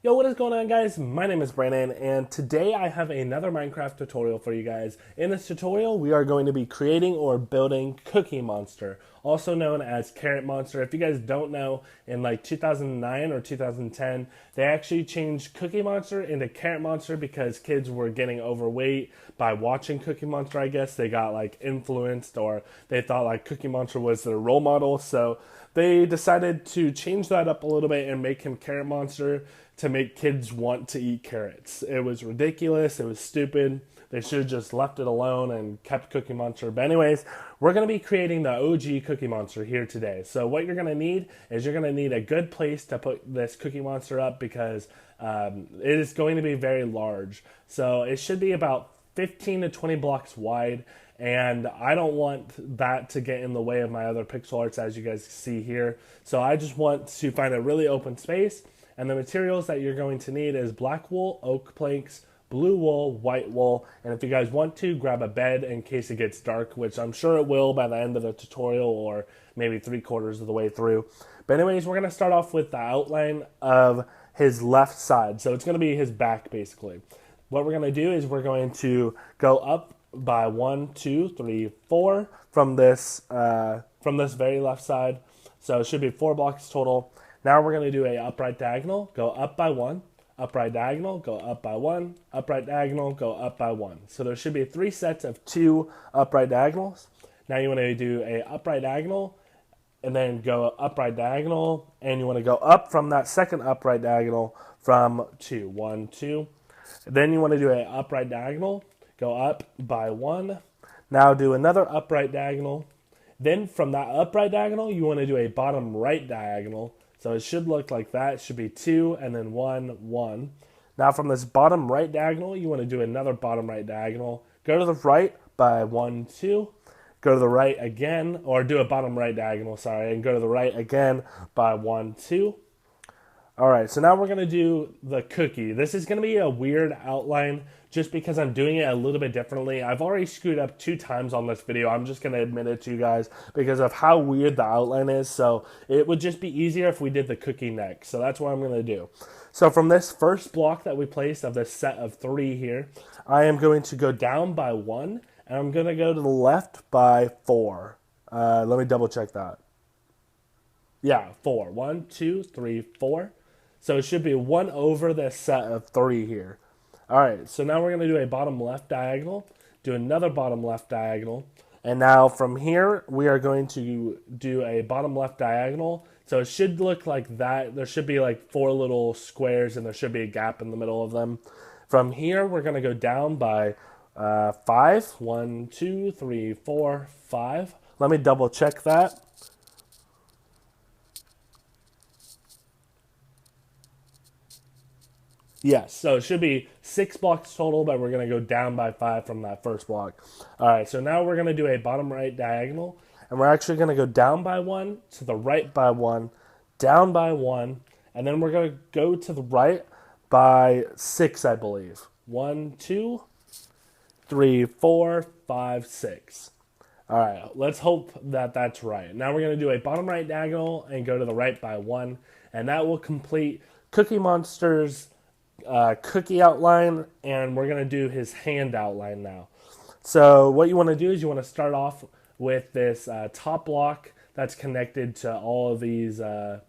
Yo, what is going on, guys? My name is Brandon, and today I have another Minecraft tutorial for you guys. In this tutorial, we are going to be creating or building Cookie Monster, also known as Carrot Monster. If you guys don't know, in like 2009 or 2010, they actually changed Cookie Monster into Carrot Monster because kids were getting overweight by watching Cookie Monster, I guess. They got like influenced, or they thought like Cookie Monster was their role model, so they decided to change that up a little bit and make him Carrot Monster to make kids want to eat carrots. It was ridiculous. It was stupid. They should have just left it alone and kept Cookie Monster. But anyways, we're going to be creating the OG Cookie Monster here today. So what you're going to need is you're going to need a good place to put this Cookie Monster up because it is going to be very large. So it should be about 15 to 20 blocks wide, and I don't want that to get in the way of my other pixel arts as you guys see here. So I just want to find a really open space, and the materials that you're going to need is black wool, oak planks, blue wool, white wool, and if you guys want to, grab a bed in case it gets dark, which I'm sure it will by the end of the tutorial or maybe 3/4 of the way through. But anyways, we're going to start off with the outline of his left side. So it's going to be his back basically. What we're going to do is we're going to go up by 1, 2, 3, 4 from this very left side. So it should be 4 blocks total. Now we're going to do a upright diagonal, go up by 1, upright diagonal, go up by 1, upright diagonal, go up by 1. So there should be 3 sets of 2 upright diagonals. Now you want to do a upright diagonal and then go upright diagonal, and you want to go up from that second upright diagonal from 2. 1, 2. Then you want to do an upright diagonal, go up by 1. Now do another upright diagonal. Then from that upright diagonal, you want to do a bottom right diagonal. So it should look like that. It should be 2 and then 1, 1. Now from this bottom right diagonal, you want to do another bottom right diagonal. Go to the right by 1, 2. Go to the right again, or do a bottom right diagonal, sorry, and go to the right again by 1, 2. Alright, so now we're going to do the cookie. This is going to be a weird outline just because I'm doing it a little bit differently. I've already screwed up 2 times on this video. I'm just going to admit it to you guys because of how weird the outline is. So it would just be easier if we did the cookie next. So that's what I'm going to do. So from this first block that we placed of this set of 3 here, I am going to go down by 1 and I'm going to go to the left by 4. Let me double check that. Yeah, 4. 1, 2, 3, 4. So it should be 1 over this set of 3 here. Alright, so now we're going to do a bottom left diagonal, do another bottom left diagonal, and now from here we are going to do a bottom left diagonal. So it should look like that. There should be like 4 little squares and there should be a gap in the middle of them. From here we're going to go down by 5. 1, 2, 3, 4, 5. Let me double check that. Yes, so it should be 6 blocks total, but we're going to go down by 5 from that first block. All right, so now we're going to do a bottom right diagonal, and we're actually going to go down by 1, to the right by 1, down by 1, and then we're going to go to the right by 6, I believe. 1, 2, 3, 4, 5, 6. All right, let's hope that that's right. Now we're going to do a bottom right diagonal and go to the right by 1, and that will complete Cookie Monster's cookie outline, and we're going to do his hand outline now. So what you want to do is you want to start off with this top block that's connected to all of these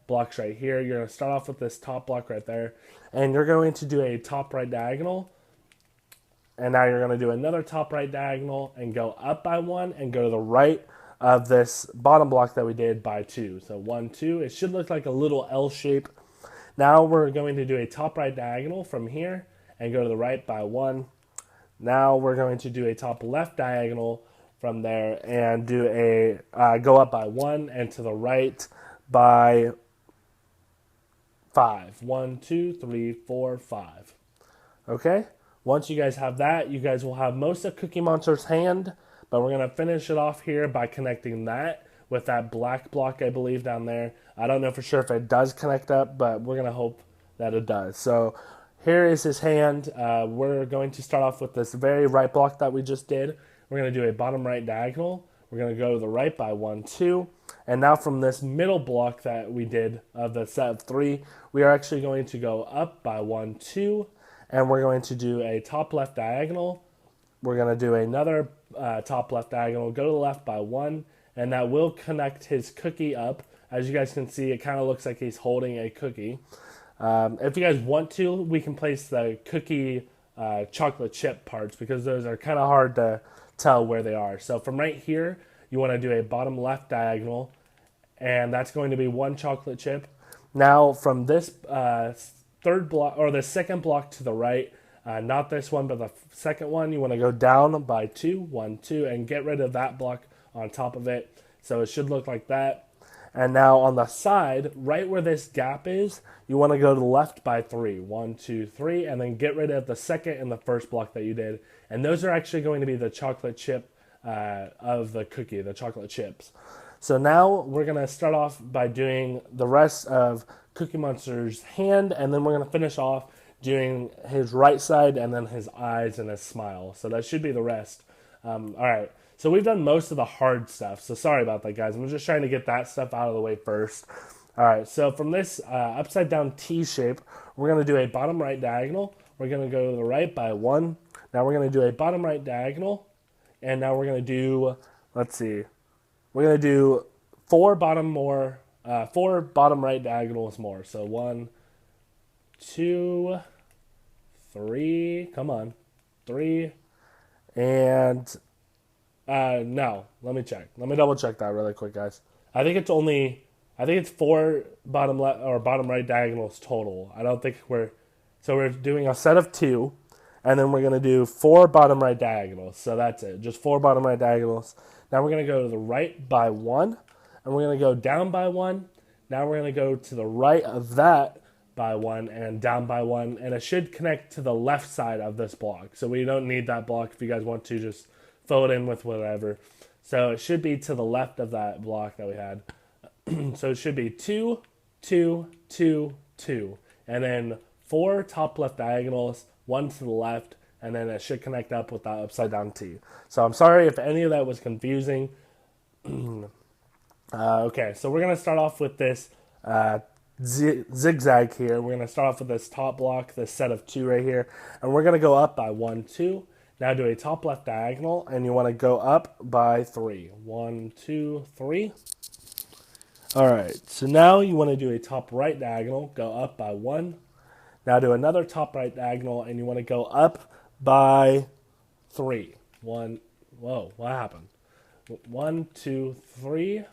blocks right here. You're going to start off with this top block right there, and you're going to do a top right diagonal, and now you're going to do another top right diagonal and go up by 1 and go to the right of this bottom block that we did by 2. So 1, 2. It should look like a little L shape. Now we're going to do a top right diagonal from here and go to the right by 1. Now we're going to do a top left diagonal from there and do a go up by 1 and to the right by 5. 1, 2, 3, 4, 5. Okay? Once you guys have that, you guys will have most of Cookie Monster's hand, but we're going to finish it off here by connecting that with that black block, I believe, down there. I don't know for sure if it does connect up, but we're going to hope that it does. So here is his hand. We're going to start off with this very right block that we just did. We're going to do a bottom right diagonal. We're going to go to the right by 1, 2. And now from this middle block that we did of the set of 3, we are actually going to go up by 1, 2, and we're going to do a top left diagonal. We're going to do another top left diagonal, go to the left by 1, and that will connect his cookie up. As you guys can see, it kind of looks like he's holding a cookie. If you guys want to, we can place the cookie chocolate chip parts because those are kind of hard to tell where they are. So from right here, you want to do a bottom left diagonal, and that's going to be 1 chocolate chip. Now from this third block, or the second block to the right, not this one, but the second one, you want to go down by 2, 1, 2, and get rid of that block on top of it. So it should look like that. And now on the side, right where this gap is, you want to go to the left by 3, 1, 2, 3, and then get rid of the second and the first block that you did. And those are actually going to be the chocolate chip of the cookie, the chocolate chips. So now we're going to start off by doing the rest of Cookie Monster's hand, and then we're going to finish off doing his right side and then his eyes and his smile. So that should be the rest. All right. So we've done most of the hard stuff. So sorry about that, guys. I'm just trying to get that stuff out of the way first. All right. So from this upside down T shape, we're going to do a bottom right diagonal. We're going to go to the right by 1. Now we're going to do a bottom right diagonal. And now we're going to do, let's see, we're going to do 4 bottom right diagonals more. So 1, 2, 3, come on, 3, and no, let me check. Let me double check that really quick, guys. I think it's 4 bottom left or bottom right diagonals total. I don't think so we're doing a set of 2, and then we're going to do 4 bottom right diagonals. So that's it, just 4 bottom right diagonals. Now we're going to go to the right by 1, and we're going to go down by 1. Now we're going to go to the right of that by 1 and down by 1, and it should connect to the left side of this block. So we don't need that block. If you guys want to, just fill it in with whatever. So it should be to the left of that block that we had. So it should be 2, 2, 2, 2, and then 4 top left diagonals, 1 to the left, and then it should connect up with that upside down T. So I'm sorry if any of that was confusing. Okay, so we're going to start off with this zigzag here. We're going to start off with this top block, this set of 2 right here, and we're going to go up by 1, 2. Now do a top left diagonal, and you want to go up by 3. 1, 2, 3. All right, so now you want to do a top right diagonal, go up by 1. Now do another top right diagonal, and you want to go up by 3. 1, whoa, what happened? 1, 2, 3.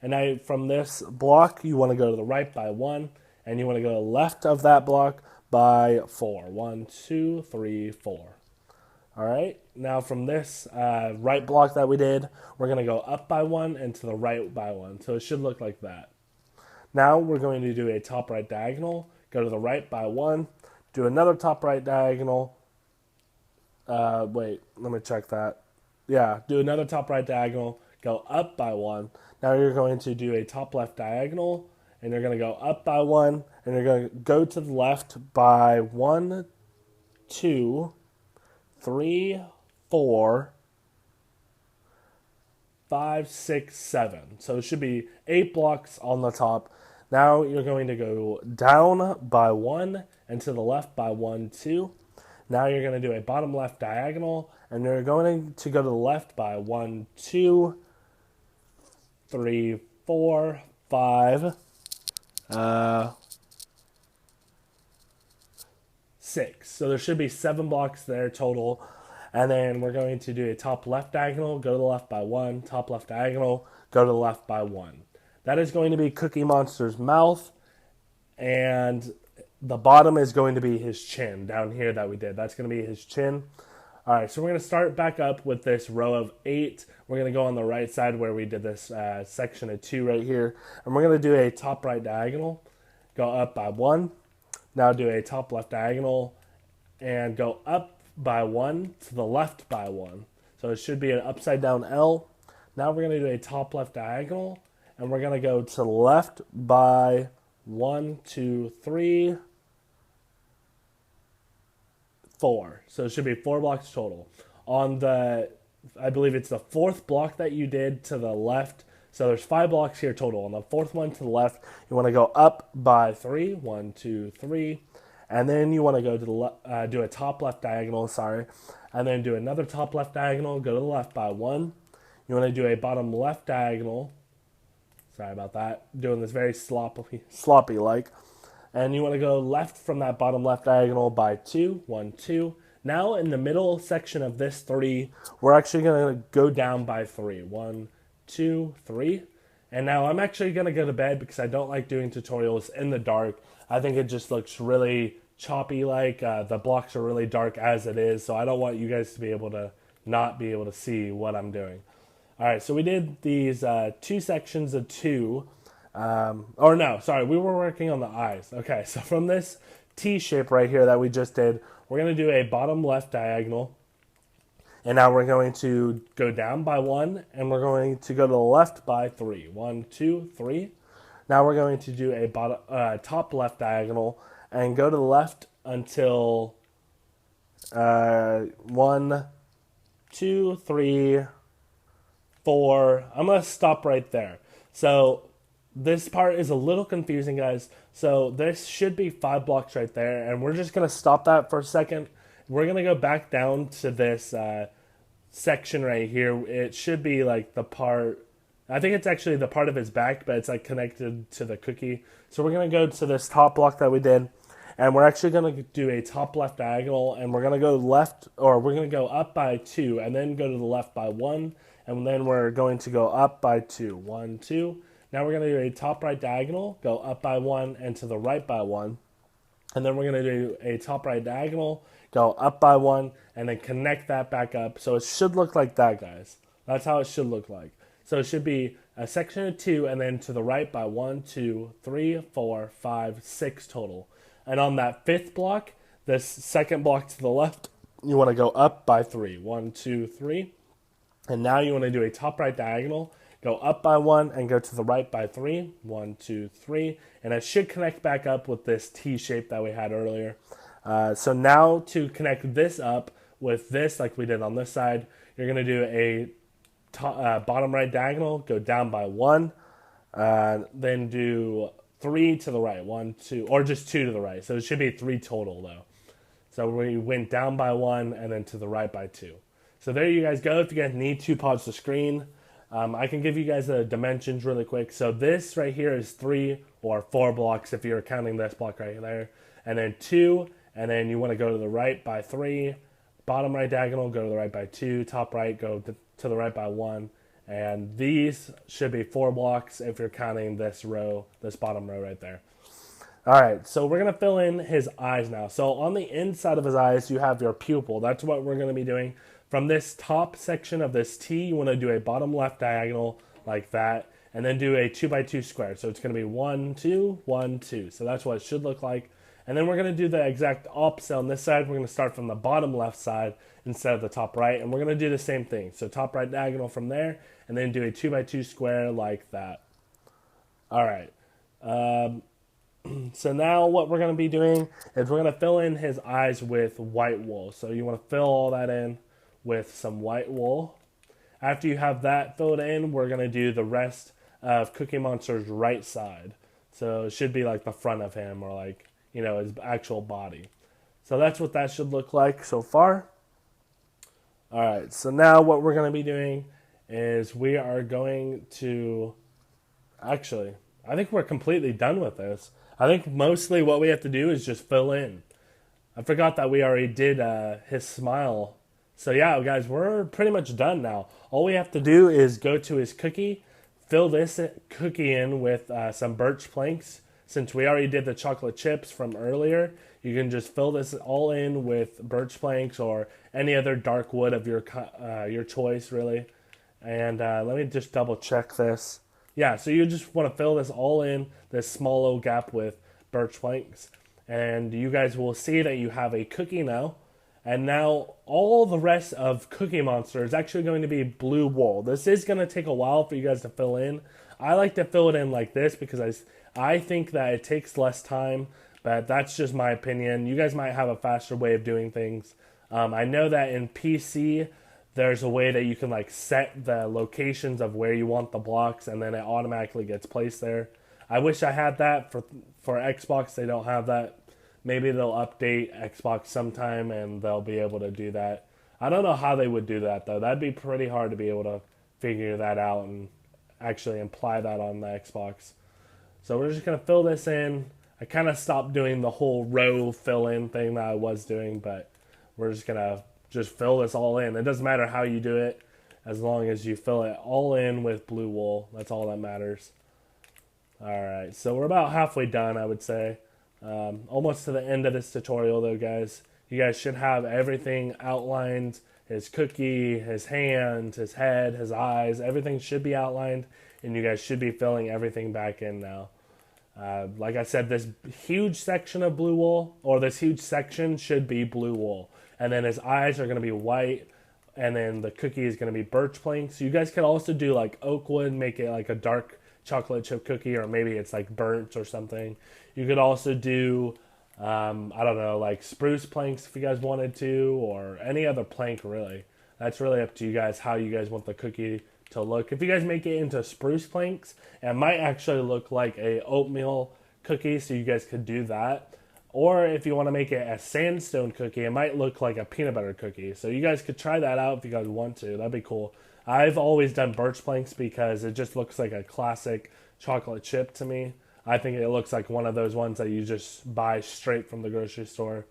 And now from this block, you want to go to the right by 1, and you want to go to the left of that block by 4. 1, 2, 3, 4. All right, now from this right block that we did, we're going to go up by 1 and to the right by 1. So it should look like that. Now we're going to do a top right diagonal, go to the right by 1, do another top right diagonal. Wait, let me check that. Yeah, do another top right diagonal, go up by 1. Now you're going to do a top left diagonal, and you're going to go up by 1, and you're going to go to the left by 1, 2, 3, 4, 5, 6, 7. So it should be 8 blocks on the top. Now you're going to go down by 1 and to the left by 1, 2. Now you're going to do a bottom left diagonal, and you're going to go to the left by 1, 2, 3, 4, 5, 6. So there should be 7 blocks there total. And then we're going to do a top left diagonal, go to the left by 1, top left diagonal, go to the left by 1. That is going to be Cookie Monster's mouth, and the bottom is going to be his chin down here that we did. That's going to be his chin. All right, so we're going to start back up with this row of 8. We're going to go on the right side where we did this section of 2 right here. And we're going to do a top right diagonal, go up by 1. Now do a top left diagonal and go up by 1 to the left by 1. So it should be an upside down L. Now we're going to do a top left diagonal, and we're going to go to the left by 1, 2, 3, 4. So it should be 4 blocks total. On the, I believe it's the 4th block that you did to the left So there's 5 blocks here total. On the fourth one to the left, you want to go up by 3. 1, 2, 3. And then you want to go to the do a top left diagonal, and then do another top left diagonal, go to the left by 1. You want to do a bottom left diagonal. Sorry about that. Doing this very sloppy like. And you want to go left from that bottom left diagonal by 2. 1, 2. Now in the middle section of this 3, we're actually going to go down by 3. 1, 2, 3. And now I'm actually going to go to bed because I don't like doing tutorials in the dark. I think it just looks really choppy like. The blocks are really dark as it is. So I don't want you guys to be able to not be able to see what I'm doing. Alright, so we did these 2 sections of 2. Or no, sorry, we were working on the eyes. Okay, so from this T shape right here that we just did, we're going to do a bottom left diagonal. And now we're going to go down by 1, and we're going to go to the left by 3. 1, 2, 3. Now we're going to do a top left diagonal and go to the left until 1, 2, 3, 4. I'm going to stop right there. So this part is a little confusing, guys. So this should be 5 blocks right there, and we're just going to stop that for a second. We're going to go back down to this section right here. It should be like the part, I think it's actually the part of his back, but it's like connected to the cookie. So we're going to go to this top block that we did, and we're actually going to do a top left diagonal, and we're going to go left, or we're going to go up by 2, and then go to the left by 1, and then we're going to go up by 2. 1, 2. Now we're going to do a top right diagonal, go up by 1 and to the right by 1. And then we're going to do a top right diagonal, go up by 1, and then connect that back up. So it should look like that, guys. That's how it should look like. So it should be a section of 2 and then to the right by 1, 2, 3, 4, 5, 6 total. And on that 5th block, this second block to the left, you want to go up by 3. 1, 2, 3. And now you want to do a top right diagonal, go up by 1 and go to the right by 3. 1, 2, 3. And it should connect back up with this T shape that we had earlier. So now to connect this up with this, like we did on this side, you're going to do a bottom right diagonal, go down by 1, then do 3 to the right. 1, 2, or just 2 to the right. So it should be 3 total though. So we went down by 1 and then to the right by 2. So there you guys go. If you guys need to pause the screen, I can give you guys the dimensions really quick. So this right here is 3 or 4 blocks if you're counting this block right there. And then 2, and then you want to go to the right by 3. Bottom right diagonal, go to the right by 2. Top right, go to the right by 1. And these should be 4 blocks if you're counting this row, this bottom row right there. Alright, so we're going to fill in his eyes now. So on the inside of his eyes, you have your pupil. That's what we're going to be doing. From this top section of this T, you want to do a bottom left diagonal like that, and then do a 2 by 2 square. So it's going to be 1, 2, 1, 2. So that's what it should look like. And then we're going to do the exact opposite on this side. We're going to start from the bottom left side instead of the top right, and we're going to do the same thing. So top right diagonal from there, and then do a 2 by 2 square like that. All right. So now what we're going to be doing is we're going to fill in his eyes with white wool. So you want to fill all that in with some white wool. After you have that filled in, we're going to do the rest of Cookie Monster's right side. So it should be like the front of him, or like, you know, his actual body. So that's what that should look like so far. Alright, so now what we're going to be doing is we are going to, actually, I think we're completely done with this. I think mostly what we have to do is just fill in. I forgot that we already did his smile. So yeah, guys, we're pretty much done now. All we have to do is go to his cookie, fill this cookie in with some birch planks. Since we already did the chocolate chips from earlier, you can just fill this all in with birch planks or any other dark wood of your choice, really. And let me just double check this. Yeah, so you just want to fill this all in, this small little gap with birch planks. And you guys will see that you have a cookie now. And now all the rest of Cookie Monster is actually going to be blue wool. This is going to take a while for you guys to fill in. I like to fill it in like this because I think that it takes less time, but that's just my opinion. You guys might have a faster way of doing things. I know that in PC, there's a way that you can like set the locations of where you want the blocks, and then it automatically gets placed there. I wish I had that for Xbox. They don't have that. Maybe they'll update Xbox sometime and they'll be able to do that. I don't know how they would do that though. That'd be pretty hard to be able to figure that out and actually imply that on the Xbox. So we're just going to fill this in. I kind of stopped doing the whole row fill in thing that I was doing, but we're just going to just fill this all in. It doesn't matter how you do it, as long as you fill it all in with blue wool. That's all that matters. Alright, so we're about halfway done, I would say. Almost to the end of this tutorial though, guys. You guys should have everything outlined. His cookie, his hand, his head, his eyes, everything should be outlined, and you guys should be filling everything back in now. Like I said, this huge section of blue wool, or this huge section should be blue wool. And then his eyes are going to be white, and then the cookie is going to be birch plank. So you guys can also do like oak wood, make it like a dark chocolate chip cookie, or maybe it's like burnt or something. You could also do, I don't know, like spruce planks if you guys wanted to, or any other plank really. That's really up to you guys how you guys want the cookie to look. If you guys make it into spruce planks, it might actually look like a oatmeal cookie, so you guys could do that. Or if you want to make it a sandstone cookie, it might look like a peanut butter cookie. So you guys could try that out if you guys want to. That'd be cool. I've always done birch planks because it just looks like a classic chocolate chip to me. I think it looks like one of those ones that you just buy straight from the grocery store.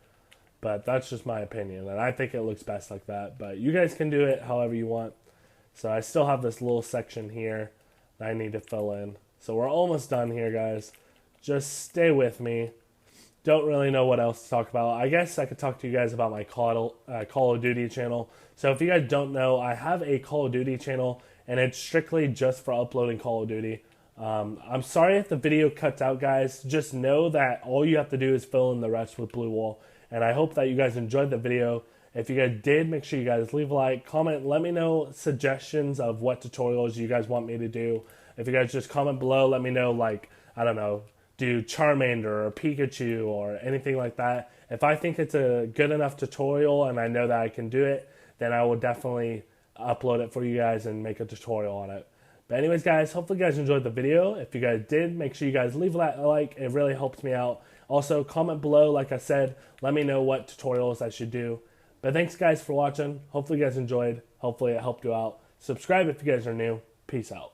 But that's just my opinion, and I think it looks best like that. But you guys can do it however you want. So I still have this little section here that I need to fill in. So we're almost done here, guys. Just stay with me. Don't really know what else to talk about. I guess I could talk to you guys about my Call of Duty channel. So if you guys don't know, I have a Call of Duty channel, and it's strictly just for uploading Call of Duty. I'm sorry if the video cuts out, guys. Just know that all you have to do is fill in the rest with blue wool. And I hope that you guys enjoyed the video. If you guys did, make sure you guys leave a like, comment, let me know suggestions of what tutorials you guys want me to do. If you guys just comment below, let me know, like, I don't know, do Charmander or Pikachu or anything like that. If I think it's a good enough tutorial and I know that I can do it, then I will definitely upload it for you guys and make a tutorial on it. But anyways, guys, hopefully you guys enjoyed the video. If you guys did, make sure you guys leave a like. It really helps me out. Also, comment below, like I said, let me know what tutorials I should do. But thanks, guys, for watching. Hopefully you guys enjoyed. Hopefully it helped you out. Subscribe if you guys are new. Peace out.